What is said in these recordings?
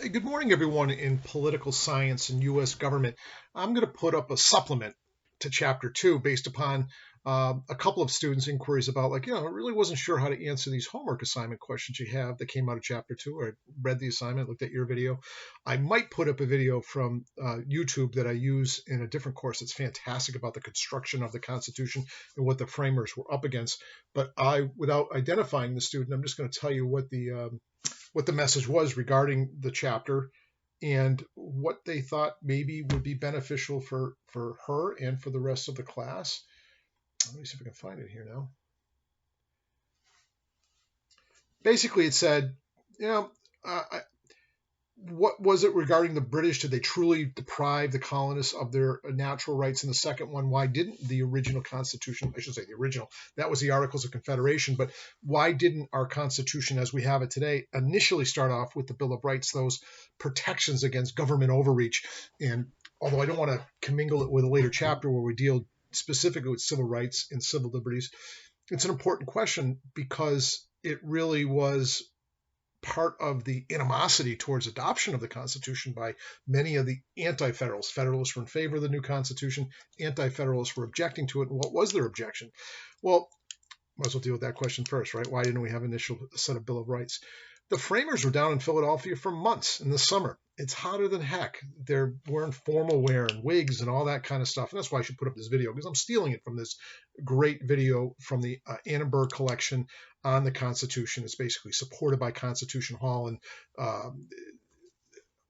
Hey, good morning, everyone in political science and U.S. government. I'm going to put up a supplement to Chapter 2 based upon a couple of students' inquiries about, I really wasn't sure how to answer these homework assignment questions you have that came out of Chapter 2. I read the assignment, looked at your video. I might put up a video from YouTube that I use in a different course that's fantastic about the construction of the Constitution and what the framers were up against. But without identifying the student, I'm just going to tell you what the message was regarding the chapter and what they thought maybe would be beneficial for her and for the rest of the class. Let me see if I can find it here now. Basically, it said, you know, uh, what was it regarding the British? Did they truly deprive the colonists of their natural rights? And the second one, why didn't the original Constitution, I should say the original, that was the Articles of Confederation, but why didn't our Constitution as we have it today initially start off with the Bill of Rights, those protections against government overreach? And although I don't want to commingle it with a later chapter where we deal specifically with civil rights and civil liberties, it's an important question because it really was part of the animosity towards adoption of the Constitution by many of the anti-federalists. Federalists were in favor of the new Constitution. Anti-federalists were objecting to it. And what was their objection? Well, might as well deal with that question first, right? Why didn't we have an initial set of Bill of Rights? The framers were down in Philadelphia for months in the summer. It's hotter than heck. They're wearing formal wear and wigs and all that kind of stuff. And that's why I should put up this video, because I'm stealing it from this great video from the Annenberg collection on the Constitution. It's basically supported by Constitution Hall and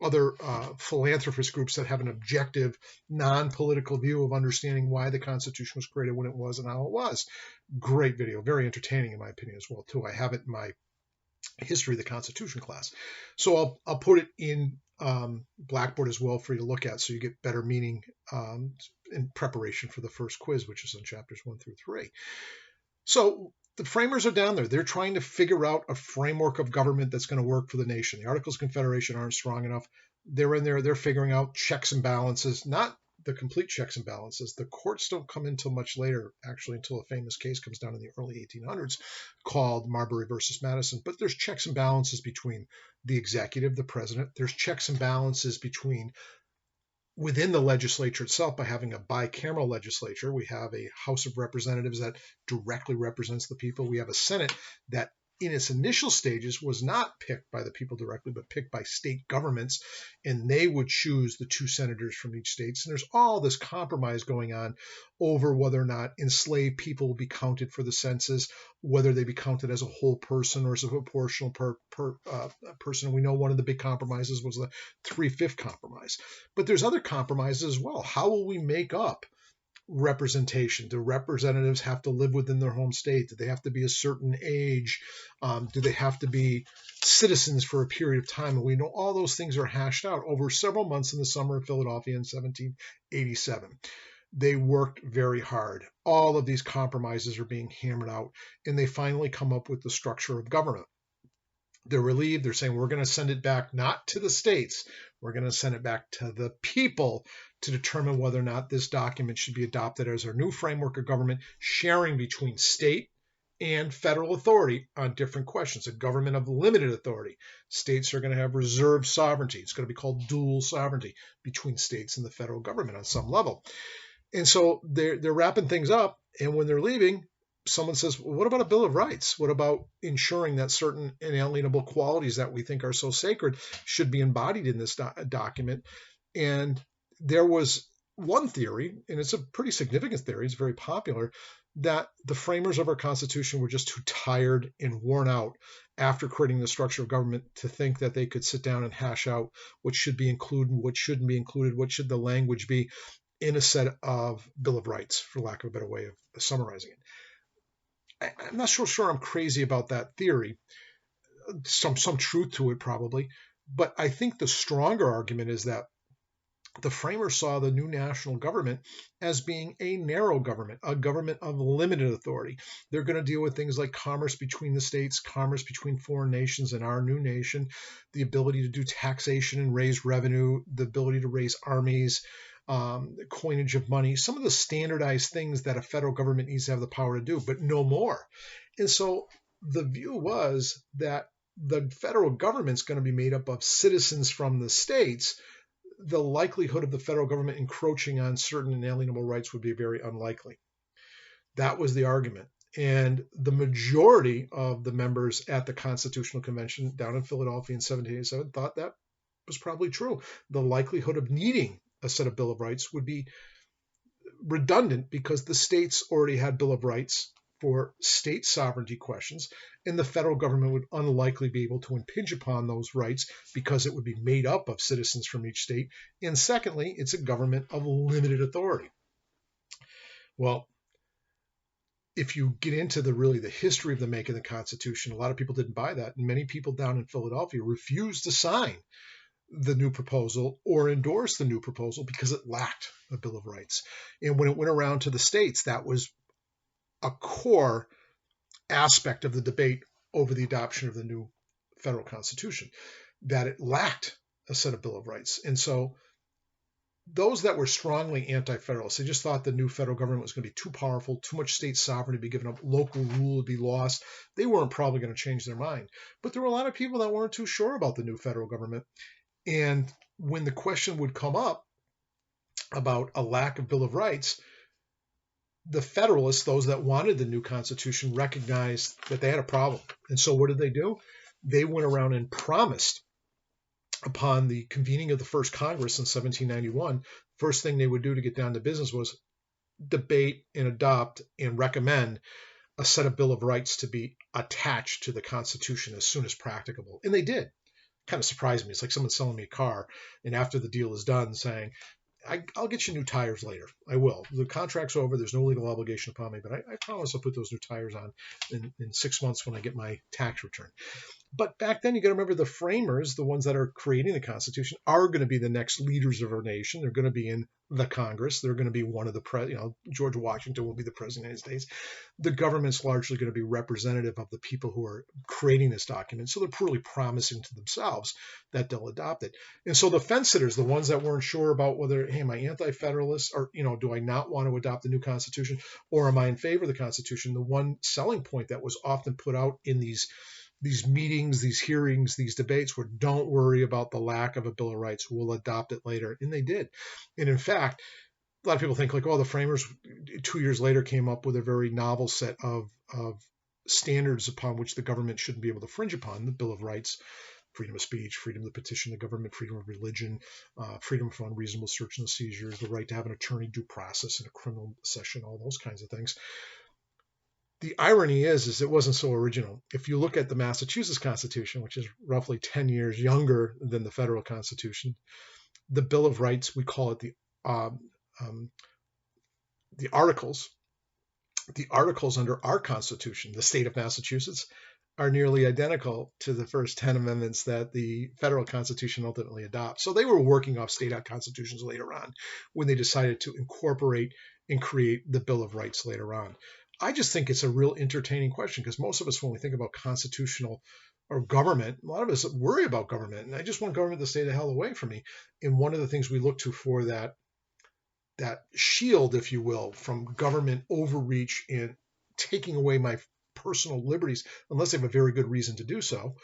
other philanthropist groups that have an objective, non-political view of understanding why the Constitution was created when it was and how it was. Great video, very entertaining in my opinion as well too. I have it in my history of the Constitution class, so I'll put it in Blackboard as well for you to look at, so you get better meaning in preparation for the first quiz, which is on chapters 1 through 3. So the framers are down there. They're trying to figure out a framework of government that's going to work for the nation. The Articles of Confederation aren't strong enough. They're in there. They're figuring out checks and balances, not the complete checks and balances. The courts don't come until much later, actually, until a famous case comes down in the early 1800s called Marbury versus Madison. But there's checks and balances between the executive, the president. There's checks and balances between within the legislature itself by having a bicameral legislature. We have a House of Representatives that directly represents the people. We have a Senate that in its initial stages was not picked by the people directly, but picked by state governments, and they would choose the 2 senators from each state. And there's all this compromise going on over whether or not enslaved people will be counted for the census, whether they be counted as a whole person or as a proportional person. We know one of the big compromises was the 3/5 compromise. But there's other compromises as well. How will we make up representation? Do representatives have to live within their home state? Do they have to be a certain age? Do they have to be citizens for a period of time? And we know all those things are hashed out over several months in the summer of Philadelphia in 1787. They worked very hard. All of these compromises are being hammered out, and they finally come up with the structure of government. They're relieved. They're saying, we're going to send it back not to the states. We're going to send it back to the people to determine whether or not this document should be adopted as our new framework of government, sharing between state and federal authority on different questions. A government of limited authority. States are going to have reserved sovereignty. It's going to be called dual sovereignty between states and the federal government on some level. And so they're wrapping things up. And when they're leaving, someone says, well, what about a Bill of Rights? What about ensuring that certain inalienable qualities that we think are so sacred should be embodied in this document? And there was one theory, and it's a pretty significant theory, it's very popular, that the framers of our Constitution were just too tired and worn out after creating the structure of government to think that they could sit down and hash out what should be included, what shouldn't be included, what should the language be in a set of Bill of Rights, for lack of a better way of summarizing it. I'm not sure I'm crazy about that theory. Some truth to it probably, but I think the stronger argument is that the framers saw the new national government as being a narrow government, a government of limited authority. They're going to deal with things like commerce between the states, commerce between foreign nations and our new nation, the ability to do taxation and raise revenue, the ability to raise armies, coinage of money, some of the standardized things that a federal government needs to have the power to do, but no more. And so the view was that the federal government's going to be made up of citizens from the states, the likelihood of the federal government encroaching on certain inalienable rights would be very unlikely. That was the argument. And the majority of the members at the Constitutional Convention down in Philadelphia in 1787 thought that was probably true. The likelihood of needing a set of Bill of Rights would be redundant because the states already had Bill of Rights for state sovereignty questions, and the federal government would unlikely be able to impinge upon those rights because it would be made up of citizens from each state. And secondly, it's a government of limited authority. Well, if you get into the history of the making of the Constitution, a lot of people didn't buy that, and many people down in Philadelphia refused to sign the new proposal or endorse the new proposal because it lacked a Bill of Rights. And when it went around to the states, that was a core aspect of the debate over the adoption of the new federal Constitution, that it lacked a set of Bill of Rights. And so those that were strongly anti-federalist, they just thought the new federal government was going to be too powerful, too much state sovereignty to be given up, local rule would be lost. They weren't probably going to change their mind. But there were a lot of people that weren't too sure about the new federal government. And when the question would come up about a lack of Bill of Rights, the Federalists, those that wanted the new Constitution, recognized that they had a problem. And so what did they do? They went around and promised, upon the convening of the first Congress in 1791, first thing they would do to get down to business was debate and adopt and recommend a set of Bill of Rights to be attached to the Constitution as soon as practicable. And they did. Kind of surprised me. It's like someone selling me a car, and after the deal is done saying, I'll get you new tires later. I will. The contract's over. There's no legal obligation upon me, but I promise I'll put those new tires on in 6 months when I get my tax return. But back then, you got to remember the framers, the ones that are creating the Constitution, are going to be the next leaders of our nation. They're going to be in the Congress. They're going to be one of the George Washington will be the president of the United States. The government's largely going to be representative of the people who are creating this document. So they're poorly promising to themselves that they'll adopt it. And so the fence sitters, the ones that weren't sure about whether, hey, am I anti-federalist, or do I not want to adopt the new Constitution, or am I in favor of the Constitution? The one selling point that was often put out in these meetings, these hearings, these debates were, don't worry about the lack of a Bill of Rights. We'll adopt it later. And they did. And in fact, a lot of people think like, the framers 2 years later came up with a very novel set of standards upon which the government shouldn't be able to fringe upon, the Bill of Rights: freedom of speech, freedom to petition the government, freedom of religion, freedom from unreasonable search and seizures, the right to have an attorney, due process in a criminal session, all those kinds of things. The irony is it wasn't so original. If you look at the Massachusetts Constitution, which is roughly 10 years younger than the federal Constitution, the Bill of Rights, we call it the Articles. The Articles under our Constitution, the state of Massachusetts, are nearly identical to the first 10 amendments that the federal Constitution ultimately adopts. So they were working off state constitutions later on when they decided to incorporate and create the Bill of Rights later on. I just think it's a real entertaining question, because most of us, when we think about constitutional or government, a lot of us worry about government, and I just want government to stay the hell away from me. And one of the things we look to for that shield, if you will, from government overreach and taking away my personal liberties, unless they have a very good reason to do so,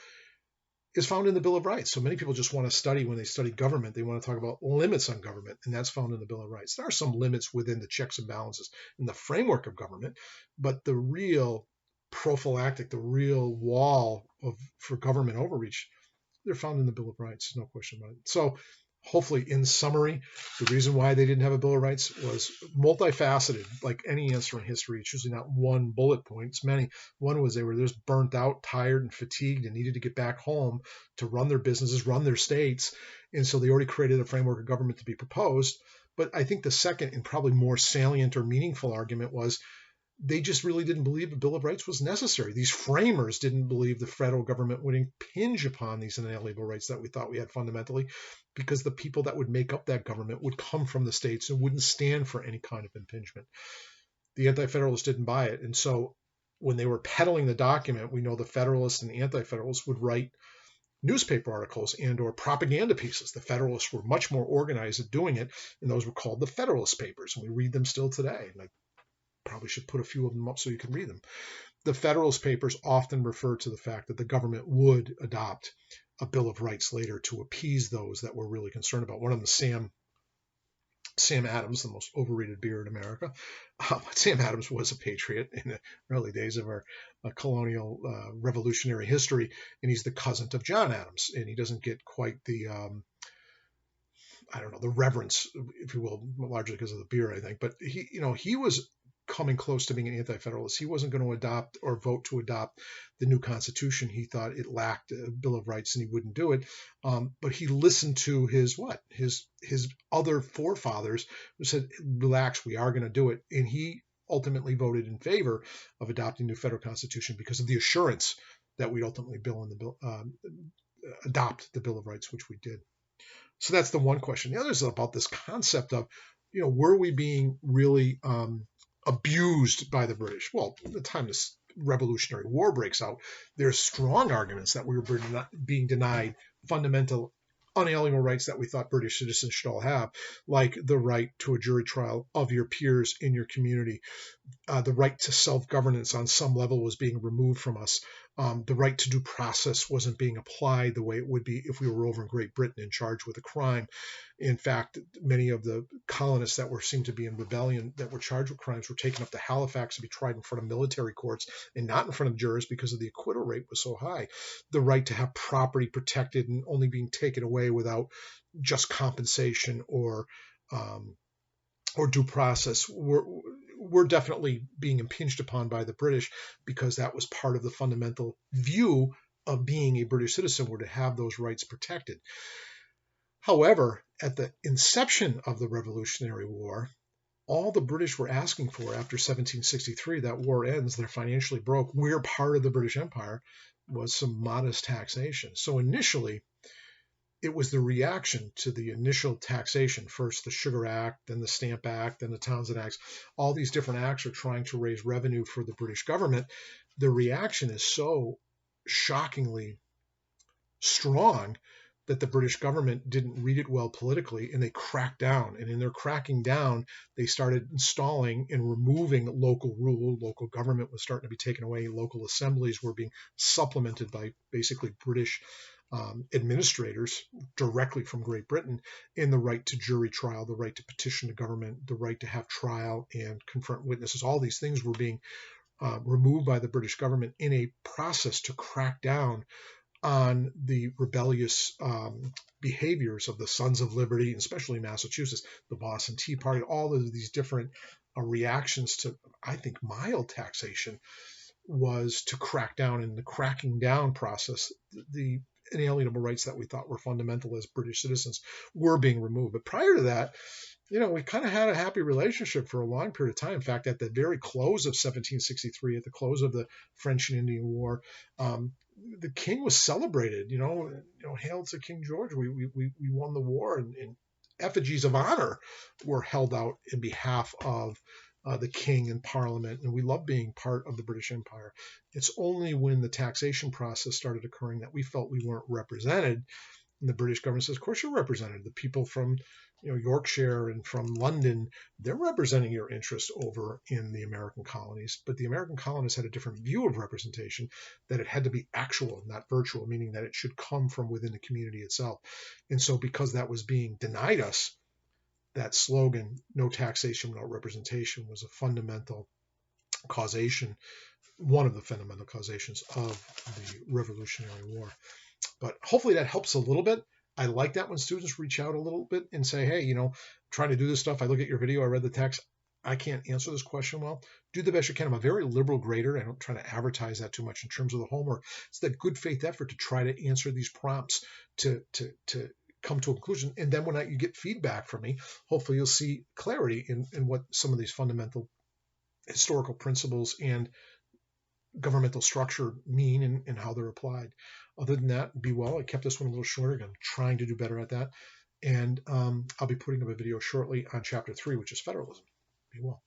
is found in the Bill of Rights. So many people just want to study, when they study government, they want to talk about limits on government, and that's found in the Bill of Rights. There are some limits within the checks and balances in the framework of government, but the real prophylactic, the real wall for government overreach, they're found in the Bill of Rights, no question about it. So hopefully, in summary, the reason why they didn't have a Bill of Rights was multifaceted. Like any answer in history, it's usually not one bullet point, it's many. One was they were just burnt out, tired, and fatigued, and needed to get back home to run their businesses, run their states. And so they already created a framework of government to be proposed. But I think the second and probably more salient or meaningful argument was they just really didn't believe the Bill of Rights was necessary. These framers didn't believe the federal government would impinge upon these inalienable rights that we thought we had fundamentally, because the people that would make up that government would come from the states and wouldn't stand for any kind of impingement. The Anti-Federalists didn't buy it. And so when they were peddling the document, we know the Federalists and the Anti-Federalists would write newspaper articles and or propaganda pieces. The Federalists were much more organized at doing it, and those were called the Federalist Papers, and we read them still today. And I probably should put a few of them up so you can read them. the Federalist Papers often refer to the fact that the government would adopt a Bill of Rights later to appease those that were really concerned about. One of them, Sam Adams, the most overrated beer in America. Sam Adams was a patriot in the early days of our colonial revolutionary history, and he's the cousin of John Adams, and he doesn't get quite the I don't know, the reverence, if you will, largely because of the beer, I think. But he was coming close to being an anti-federalist. He wasn't going to adopt or vote to adopt the new Constitution. He thought it lacked a Bill of Rights and he wouldn't do it. But he listened to his other forefathers who said, relax, we are going to do it. And he ultimately voted in favor of adopting the new federal Constitution because of the assurance that we'd ultimately adopt the Bill of Rights, which we did. So that's the one question. The other is about this concept of, were we being really abused by the British? Well, by the time this Revolutionary War breaks out, there's strong arguments that we were being denied fundamental, unalienable rights that we thought British citizens should all have, like the right to a jury trial of your peers in your community. The right to self-governance on some level was being removed from us. The right to due process wasn't being applied the way it would be if we were over in Great Britain and charged with a crime. In fact, many of the colonists that seemed to be in rebellion that were charged with crimes were taken up to Halifax to be tried in front of military courts and not in front of jurors because of the acquittal rate was so high. The right to have property protected and only being taken away without just compensation or due process were definitely being impinged upon by the British, because that was part of the fundamental view of being a British citizen, were to have those rights protected. However, at the inception of the Revolutionary War, all the British were asking for after 1763, that war ends, they're financially broke, we're part of the British Empire, was some modest taxation. So initially, it was the reaction to the initial taxation, first the Sugar Act, then the Stamp Act, then the Townshend Acts. All these different acts are trying to raise revenue for the British government. The reaction is so shockingly strong that the British government didn't read it well politically, and they cracked down. And in their cracking down, they started installing and removing local rule. Local government was starting to be taken away. Local assemblies were being supplemented by basically British administrators directly from Great Britain, in the right to jury trial, the right to petition the government, the right to have trial and confront witnesses. All these things were being removed by the British government in a process to crack down on the rebellious behaviors of the Sons of Liberty, especially Massachusetts, the Boston Tea Party, all of these different reactions to, I think, mild taxation, was to crack down. In the cracking down process, the inalienable rights that we thought were fundamental as British citizens were being removed. But prior to that, we kind of had a happy relationship for a long period of time. In fact, at the very close of 1763, at the close of the French and Indian War, the king was celebrated. Hail to King George! We won the war, and effigies of honor were held out in behalf of the king and parliament, and we love being part of the British Empire. It's only when the taxation process started occurring that we felt we weren't represented. And the British government says, of course you're represented. The people from Yorkshire and from London, they're representing your interests over in the American colonies. But the American colonists had a different view of representation, that it had to be actual, not virtual, meaning that it should come from within the community itself. And so because that was being denied us, that slogan, no taxation without representation, was a fundamental causation, one of the fundamental causations of the Revolutionary War. But hopefully that helps a little bit. I like that when students reach out a little bit and say, hey, I'm trying to do this stuff. I look at your video, I read the text. I can't answer this question well. Do the best you can. I'm a very liberal grader. I don't try to advertise that too much in terms of the homework. It's that good faith effort to try to answer these prompts to come to a conclusion. And then when you get feedback from me, hopefully you'll see clarity in what some of these fundamental historical principles and governmental structure mean and how they're applied. Other than that, be well. I kept this one a little shorter. I'm trying to do better at that. And I'll be putting up a video shortly on chapter 3, which is federalism. Be well.